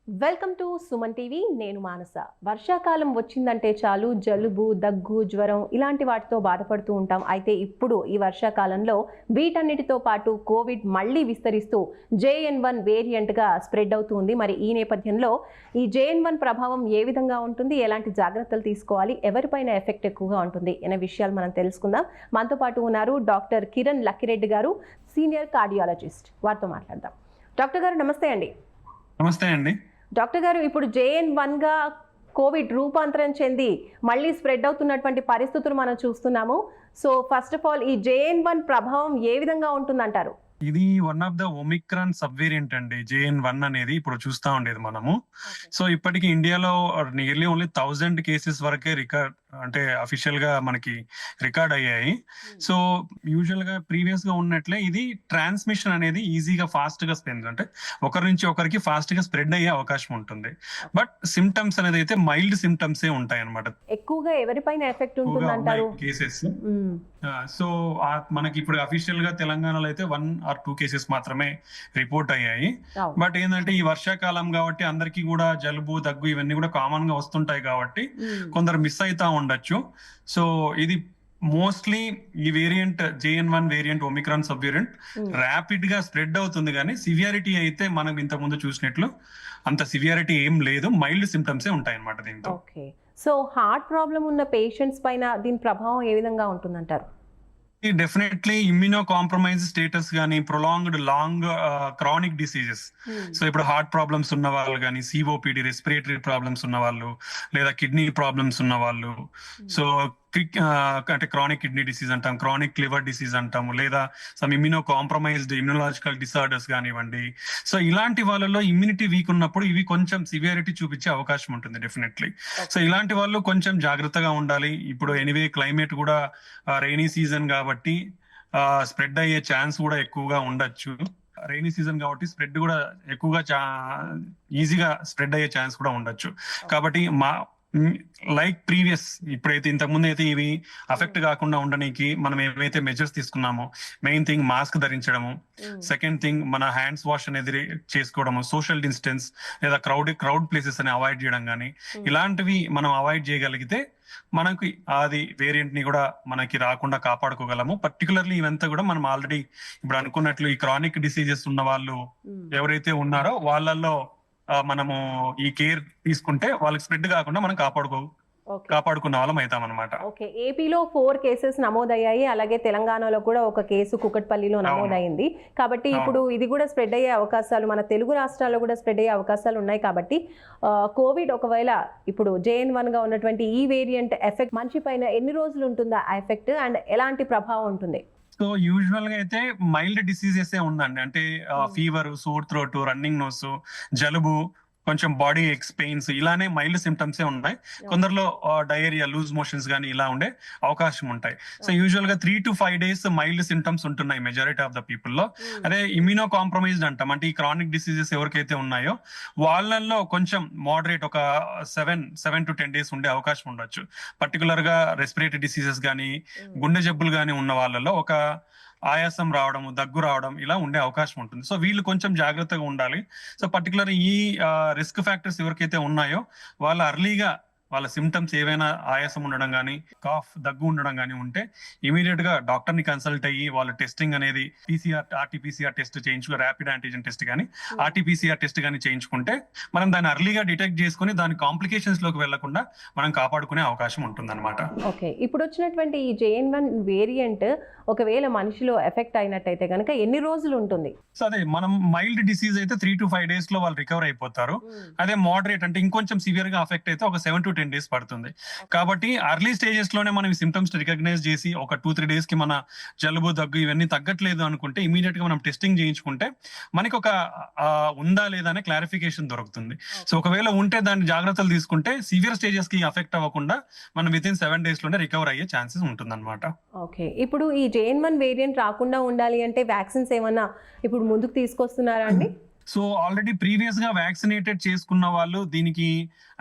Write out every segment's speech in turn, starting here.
Welcome to Suman TV. నేను మానస. వర్షాకాలం వచ్చిందంటే చాలు జలుబు, దగ్గు, జ్వరం ఇలాంటి వాటితో బాధపడుతూ ఉంటాం. అయితే ఇప్పుడు ఈ వర్షాకాలంలో వీటన్నిటితో పాటు కోవిడ్ మళ్ళీ విస్తరిస్తూ JN1 వేరియంట్గా స్ప్రెడ్ అవుతుంది. మరి ఈ నేపథ్యంలో ఈ JN1 ప్రభావం ఏ విధంగా ఉంటుంది, ఎలాంటి జాగ్రత్తలు తీసుకోవాలి, ఎవరిపైన ఎఫెక్ట్ ఎక్కువగా ఉంటుంది అనే విషయాలు మనం తెలుసుకుందాం. మనతో పాటు ఉన్నారు డాక్టర్ కిరణ్ లక్కిరెడ్డి గారు, సీనియర్ కార్డియాలజిస్ట్. వారితో మాట్లాడదాం. డాక్టర్ గారు నమస్తే అండి. నమస్తే అండి. డాక్టర్ గారు, ఇప్పుడు JN1గా కోవిడ్ రూపాంతరం చెంది మళ్ళీ స్ప్రెడ్ అవుతున్నటువంటి పరిస్థితులు మనం చూస్తున్నాము. సో ఫస్ట్ ఆఫ్ ఆల్ ఈ JN1 ప్రభావం ఏ విధంగా ఉంటుందంటారు? ఇది one of the Omicron sub variant అండి. JN1 అనేది ఇప్పుడు చూస్తా ఉండేది మనము. సో ఇప్పటికి ఇండియాలో నియర్లీ ఓన్లీ 1000 కేసెస్ వరకే రికార్డ్, అంటే అఫీషియల్ గా మనకి రికార్డ్ అయ్యాయి. సో యూజువల్ గా ప్రీవియస్ గా ఉన్నట్లే ఇది ట్రాన్స్మిషన్ అనేది ఈజీగా ఫాస్ట్ గా స్ప్రెడ్, అంటే ఒకరి నుంచి ఒకరికి ఫాస్ట్ గా స్ప్రెడ్ అయ్యే అవకాశం ఉంటుంది. బట్ సిమ్టమ్స్ అనేది అయితే మైల్డ్ సిమ్టమ్స్ ఏ ఉంటాయి అనమాట. ఎక్కువగా ఎవరిపైన ఎఫెక్ట్ ఉంటుందంటారు కేసెస్? సో మనకి ఇప్పుడు అఫీషియల్ గా తెలంగాణలో అయితే 1 or 2 కేసెస్ మాత్రమే రిపోర్ట్ అయ్యాయి. బట్ ఏంటంటే ఈ వర్షాకాలం కాబట్టి అందరికీ కూడా జలుబు, దగ్గు ఇవన్నీ కూడా కామన్ గా వస్తుంటాయి కాబట్టి కొందరు మిస్ అవుతా ఉండొచ్చు. సో ఇది మోస్ట్లీ ఈ variant JN1 variant Omicron sub variant rapid గా స్ప్రెడ్ అవుతుంది, కానీ సివియారిటీ అయితే మనం ఇంతకు ముందు చూసినట్లు అంత సివియారిటీ ఏం లేదు, మైల్డ్ సిమ్టమ్స్ ఏ ఉంటాయి అన్నమాట దీంతో. సో హార్ట్ ప్రాబ్లం ఉన్న పేషెంట్స్ పైన దీని ప్రభావం ఏ విధంగా ఉంటుందంటారు? డెఫినెట్లీ ఇమ్యూనో కాంప్రమైజ్ స్టేటస్ కానీ, prolonged long chronic diseases, so ఇప్పుడు హార్ట్ ప్రాబ్లమ్స్ ఉన్న వాళ్ళు కానీ, COPD రెస్పిరేటరీ ప్రాబ్లమ్స్ ఉన్న వాళ్ళు, లేదా కిడ్నీ ప్రాబ్లమ్స్ ఉన్న వాళ్ళు, సో అంటే క్రానిక్ కిడ్నీ డిసీజ్ అంటాం, క్రానిక్ లివర్ డిసీజ్ అంటాము, లేదా some immuno compromised immunological disorders కానివ్వండి. సో ఇలాంటి వాళ్ళలో ఇమ్యూనిటీ వీక్ ఉన్నప్పుడు ఇవి కొంచెం సివియారిటీ చూపించే అవకాశం ఉంటుంది డెఫినెట్లీ. సో ఇలాంటి వాళ్ళు కొంచెం జాగ్రత్తగా ఉండాలి. ఇప్పుడు ఎనీవే క్లైమేట్ కూడా రైనీ సీజన్ కాబట్టి స్ప్రెడ్ అయ్యే ఛాన్స్ కూడా ఎక్కువగా ఉండొచ్చు. రైనీ సీజన్ కాబట్టి స్ప్రెడ్ కూడా ఎక్కువగా ఈజీగా స్ప్రెడ్ అయ్యే ఛాన్స్ కూడా ఉండొచ్చు. కాబట్టి లైక్ ప్రీవియస్, ఇప్పుడైతే ఇంతకుముందు అయితే ఇవి అఫెక్ట్ కాకుండా ఉండడానికి మనం ఏవైతే మెజర్స్ తీసుకున్నామో, మెయిన్ థింగ్ మాస్క్ ధరించడము, సెకండ్ థింగ్ మన హ్యాండ్స్ వాష్ అనేది చేసుకోవడము, సోషల్ డిస్టెన్స్ లేదా క్రౌడ్ ప్లేసెస్ అని అవాయిడ్ చేయడం కానీ, ఇలాంటివి మనం అవాయిడ్ చేయగలిగితే మనకి అది వేరియంట్ ని కూడా మనకి రాకుండా కాపాడుకోగలము. పర్టికులర్లీ ఇవంతా కూడా మనం ఆల్రెడీ ఇప్పుడు అనుకున్నట్లు ఈ క్రానిక్ డిసీజెస్ ఉన్న వాళ్ళు ఎవరైతే ఉన్నారో వాళ్ళల్లో మనము ఈ కేర్ తీసుకుంటే వాళ్ళకి స్ప్రెడ్ కాకుండా మనం కాపాడుకున్న వాళ్ళం అవుతాం అనమాట. ఓకే, ఏపీలో 4 కేసెస్ నమోదయ్యాయి, అలాగే తెలంగాణలో కూడా ఒక కేసు కుకట్పల్లిలో నమోదైంది. కాబట్టి ఇప్పుడు ఇది కూడా స్ప్రెడ్ అయ్యే అవకాశాలు, మన తెలుగు రాష్ట్రాల్లో కూడా స్ప్రెడ్ అయ్యే అవకాశాలు ఉన్నాయి. కాబట్టి కోవిడ్ ఒకవేళ ఇప్పుడు JN1 గా ఉన్నటువంటి ఈ వేరియంట్ ఎఫెక్ట్ మనిషి పైన ఎన్ని రోజులు ఉంటుందా ఆ ఎఫెక్ట్, అండ్ ఎలాంటి ప్రభావం ఉంటుంది? సో యూజువల్ గా అయితే మైల్డ్ డిసీజెస్ ఉందండి, అంటే fever, sore throat, running nose, జలుబు, కొంచెం బాడీ ఎక్స్ పెయిన్స్, ఇలానే మైల్డ్ సిమ్టమ్స్ ఉన్నాయి. కొందరిలో డయేరియా, లూజ్ మోషన్స్ కానీ ఇలా ఉండే అవకాశం ఉంటాయి. సో యూజువల్ గా 3 to 5 days మైల్డ్ సిమ్టమ్స్ ఉంటున్నాయి మెజారిటీ ఆఫ్ ద పీపుల్ లో. అదే ఇమ్యూనో కాంప్రమైజ్డ్ అంటాం, అంటే ఈ క్రానిక్ డిసీజెస్ ఎవరికైతే ఉన్నాయో వాళ్ళల్లో కొంచెం మోడరేట్ ఒక 7 to 10 days ఉండే అవకాశం ఉండొచ్చు. పర్టికులర్ గా రెస్పిరేటరీ డిసీజెస్ కానీ, గుండె జబ్బులు కానీ ఉన్న వాళ్ళలో ఒక ఆయాసం రావడం, దగ్గు రావడం ఇలా ఉండే అవకాశం ఉంటుంది. సో వీళ్ళు కొంచెం జాగ్రత్తగా ఉండాలి. సో పర్టికులర్ ఈ రిస్క్ ఫ్యాక్టర్స్ ఎవరికైతే ఉన్నాయో వాళ్ళు అర్లీగా వాళ్ళ సిమ్టమ్స్ ఏవైనా ఆయాసం ఉండడం కానీ, కాఫ్, దగ్గు ఉండడం కానీ ఉంటే ఇమీడియట్ గా డాక్టర్ ని కన్సల్ట్ అయ్యి వాళ్ళ టెస్టింగ్ అనేది RT-PCR టెస్ట్ చేయించుకో, ర్యాపిడ్ యాంటీజెన్ టెస్ట్ కానీ RT-PCR టెస్ట్ కానీ చేయించుకుంటే మనం దాన్ని అర్లీగా డిటెక్ట్ చేసుకుని దాని కాంప్లికేషన్స్ లోకి వెళ్లకుండా మనం కాపాడుకునే అవకాశం ఉంటుంది అనమాట. ఓకే, ఇప్పుడు వచ్చినటువంటి ఈ JN1 వేరియంట్ ఒకవేళ మనిషిలో ఎఫెక్ట్ అయినట్టయితే కనుక ఎన్ని రోజులు ఉంటుంది? సో అదే మనం మైల్డ్ డిసీజ్ అయితే 3 to 5 days లో వాళ్ళు రికవర్ అయిపోతారు. అదే మోడరేట్ అంటే ఇంకొంచెం సివియర్ గా అఫెక్ట్ అయితే ఒక 7 to 10 days పడుతుంది. కాబట్టి అర్లీ స్టేజెస్ లోనే మనం సిమ్టమ్స్ రికగ్నైజ్ చేసి ఒక 2-3 days కి మన జలుబు, దగ్గు ఇవన్నీ తగ్గట్లేదు అనుకుంటే ఇమీడియట్ గా మనం టెస్టింగ్ చేయించుకుంటే మనకి ఒక ఉందా లేదా అనే క్లారిఫికేషన్ దొరుకుతుంది. సో ఒకవేళ ఉంటే దాన్ని జాగ్రత్తలు తీసుకుంటే సివియర్ స్టేజెస్ కి అఫెక్ట్ అవ్వకుండా మనం వితిన్ 7 days లోనే రికవర్ అయ్యే ఛాన్సెస్ ఉంటుంది అనమాట. ఓకే, ఇప్పుడు ఈ JN1 వేరియంట్ రాకుండా ఉండాలి అంటే వ్యాక్సిన్స్ ఏమన్నా ఇప్పుడు ముందుకు తీసుకొస్తున్నారా అండి? సో ఆల్రెడీ ప్రీవియస్ గా వ్యాక్సినేటెడ్ చేసుకున్న వాళ్ళు దీనికి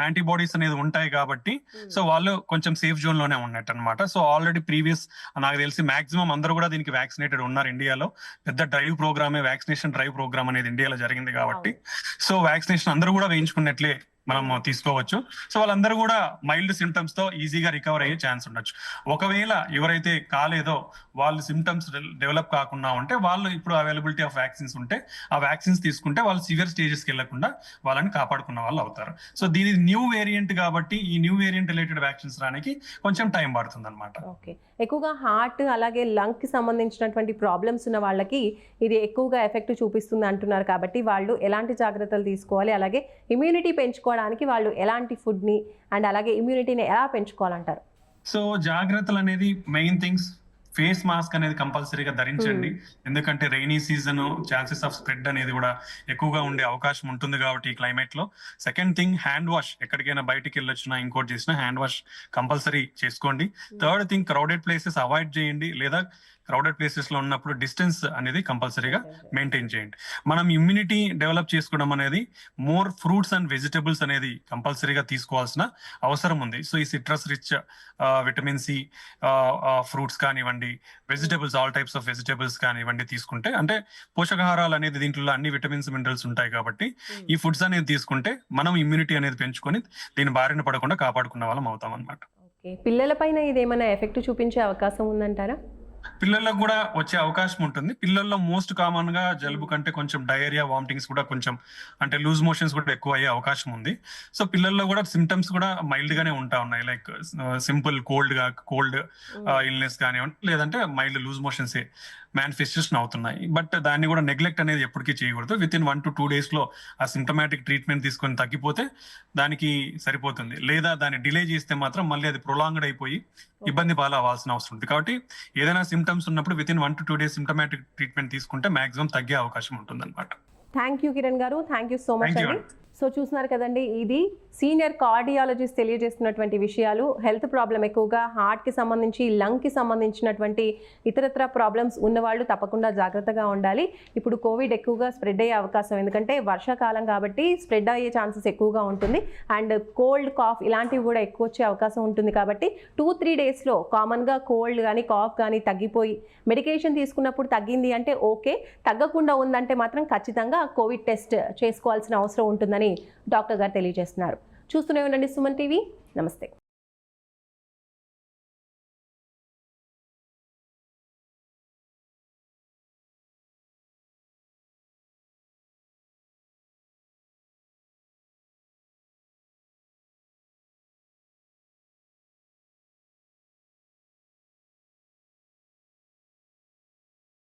యాంటీబాడీస్ అనేది ఉంటాయి కాబట్టి సో వాళ్ళు కొంచెం సేఫ్ జోన్ లోనే ఉన్నట్టు అనమాట. సో ఆల్రెడీ ప్రీవియస్ నాకు తెలిసి మాక్సిమం అందరూ కూడా దీనికి వ్యాక్సినేటెడ్ ఉన్నారు ఇండియాలో. పెద్ద డ్రైవ్ ప్రోగ్రామే, వ్యాక్సినేషన్ డ్రైవ్ ప్రోగ్రామ్ అనేది ఇండియాలో జరిగింది కాబట్టి సో వ్యాక్సినేషన్ అందరూ కూడా వేయించుకున్నట్లే మనం తీసుకోవచ్చు. సో వాళ్ళందరూ కూడా మైల్డ్ సిమ్టమ్స్ తో ఈజీగా రికవర్ అయ్యే ఛాన్స్ ఉండొచ్చు. ఒకవేళ ఎవరైతే కాలేదో వాళ్ళు సిమ్టమ్స్ డెవలప్ కాకుండా ఉంటే వాళ్ళు ఇప్పుడు అవైలబిలిటీ ఆఫ్ వ్యాక్సిన్స్ ఉంటే ఆ వ్యాక్సిన్స్ తీసుకుంటే వాళ్ళు సివియర్ స్టేజెస్కి వెళ్లకుండా వాళ్ళని కాపాడుకున్న వాళ్ళు అవుతారు. సో దీని న్యూ వేరియంట్ కాబట్టి ఈ న్యూ వేరియంట్ రిలేటెడ్ వ్యాక్సిన్స్ రానికి కొంచెం టైం పడుతుంది అనమాట. ఓకే, ఎక్కువగా హార్ట్ అలాగే లంగ్ కి సంబంధించినటువంటి ప్రాబ్లమ్స్ ఉన్న వాళ్ళకి ఇది ఎక్కువగా ఎఫెక్ట్ చూపిస్తుంది అంటున్నారు కాబట్టి వాళ్ళు ఎలాంటి జాగ్రత్తలు తీసుకోవాలి, అలాగే ఇమ్యూనిటీ పెంచుకోవడానికి వాళ్ళు ఎలాంటి ఫుడ్ ని అండ్ అలాగే ఇమ్యూనిటీని ఎలా పెంచుకోవాలంటారు? సో జాగ్రత్తలు అనేది మెయిన్ థింగ్స్. ఫేస్ మాస్క్ అనేది కంపల్సరీగా ధరించండి, ఎందుకంటే rainy season chances of spread అనేది కూడా ఎక్కువగా ఉండే అవకాశం ఉంటుంది కాబట్టి ఈ క్లైమేట్ లో. సెకండ్ థింగ్ హ్యాండ్ వాష్, ఎక్కడికైనా బయటికి వెళ్ళొచ్చినా ఇంకోటి చేసినా హ్యాండ్ వాష్ కంపల్సరీ చేసుకోండి. Third thing crowded places avoid చేయండి, లేదా క్రౌడెడ్ ప్లేసెస్ లో ఉన్నప్పుడు డిస్టెన్స్ అనేది కంపల్సరీగా మెయింటైన్ చేయండి. మనం ఇమ్యూనిటీ డెవలప్ చేసుకోవడం అనేది మోర్ ఫ్రూట్స్ అండ్ వెజిటబుల్స్ అనేది కంపల్సరీగా తీసుకోవాల్సిన అవసరం ఉంది. సో ఈ citrus rich vitamin C fruits కానివ్వండి, vegetables all types of vegetables కానివ్వండి తీసుకుంటే, అంటే పోషకాహారాలు అనేది దీంట్లో అన్ని విటమిన్స్ మినరల్స్ ఉంటాయి కాబట్టి ఈ ఫుడ్స్ అనేది తీసుకుంటే మనం ఇమ్యూనిటీ అనేది పెంచుకొని దీని బారిన పడకుండా కాపాడుకున్న వాళ్ళం అవుతాం అన్నమాట. ఓకే, పిల్లల పైన ఇది ఏమైనా ఎఫెక్ట్ చూపించే అవకాశం ఉందంటారా? పిల్లలకు కూడా వచ్చే అవకాశం ఉంటుంది. పిల్లల్లో మోస్ట్ కామన్ గా జలుబు కంటే కొంచెం డయేరియా, వామిటింగ్స్ కూడా కొంచెం అంటే లూజ్ మోషన్స్ కూడా ఎక్కువ అయ్యే అవకాశం ఉంది. సో పిల్లల్లో కూడా సిమ్టమ్స్ కూడా మైల్డ్ గానే ఉంటా ఉన్నాయి, లైక్ సింపుల్ కోల్డ్ ఇల్నెస్ కానివ్వండి, లేదంటే మైల్డ్ లూజ్ మోషన్స్ మేనిఫెస్టేషన్ అవుతున్నాయి. బట్ దాన్ని కూడా నెగ్లెక్ట్ అనేది ఎప్పటికీ చేయకూడదు. విత్ ఇన్ 1 to 2 days లో ఆ సిమ్టమాటిక్ ట్రీట్మెంట్ తీసుకొని తగ్గిపోతే దానికి సరిపోతుంది, లేదా దాన్ని డిలే చేస్తే మాత్రం మళ్ళీ అది ప్రొలాంగ్డ్ అయిపోయి ఇబ్బంది పాలవ్వాల్సిన అవసరం ఉంది. కాబట్టి ఏదైనా సిమ్టమ్స్ ఉన్నప్పుడు with in 1 to 2 days symptomatic treatment తీసుకుంటే మాక్సిమం తగ్గే అవకాశం ఉంటుంది అనమాట. థ్యాంక్ యూ కిరణ్ గారు, thank you so much Thank you. అండి. సో చూస్తున్నారు కదండి, ఇది సీనియర్ కార్డియాలజిస్ట్ తెలియజేస్తున్నటువంటి విషయాలు. హెల్త్ ప్రాబ్లం ఎక్కువగా హార్ట్కి సంబంధించి, లంగ్కి సంబంధించినటువంటి ఇతరత్ర ప్రాబ్లమ్స్ ఉన్నవాళ్ళు తప్పకుండా జాగ్రత్తగా ఉండాలి. ఇప్పుడు కోవిడ్ ఎక్కువగా స్ప్రెడ్ అయ్యే అవకాశం, ఎందుకంటే వర్షాకాలం కాబట్టి స్ప్రెడ్ అయ్యే ఛాన్సెస్ ఎక్కువగా ఉంటుంది. అండ్ కోల్డ్, కాఫ్ ఇలాంటివి కూడా ఎక్కువ వచ్చే అవకాశం ఉంటుంది. కాబట్టి 2-3 డేస్లో కామన్గా కోల్డ్ కానీ కాఫ్ కానీ తగ్గిపోయి మెడికేషన్ తీసుకున్నప్పుడు తగ్గింది అంటే ఓకే, తగ్గకుండా ఉందంటే మాత్రం ఖచ్చితంగా కోవిడ్ టెస్ట్ చేసుకోవాల్సిన అవసరం ఉంటుందని డాక్టర్ గారు తెలియజేస్తున్నారు. చూస్తూనే ఉండండి సుమన్ టీవీ. నమస్తే.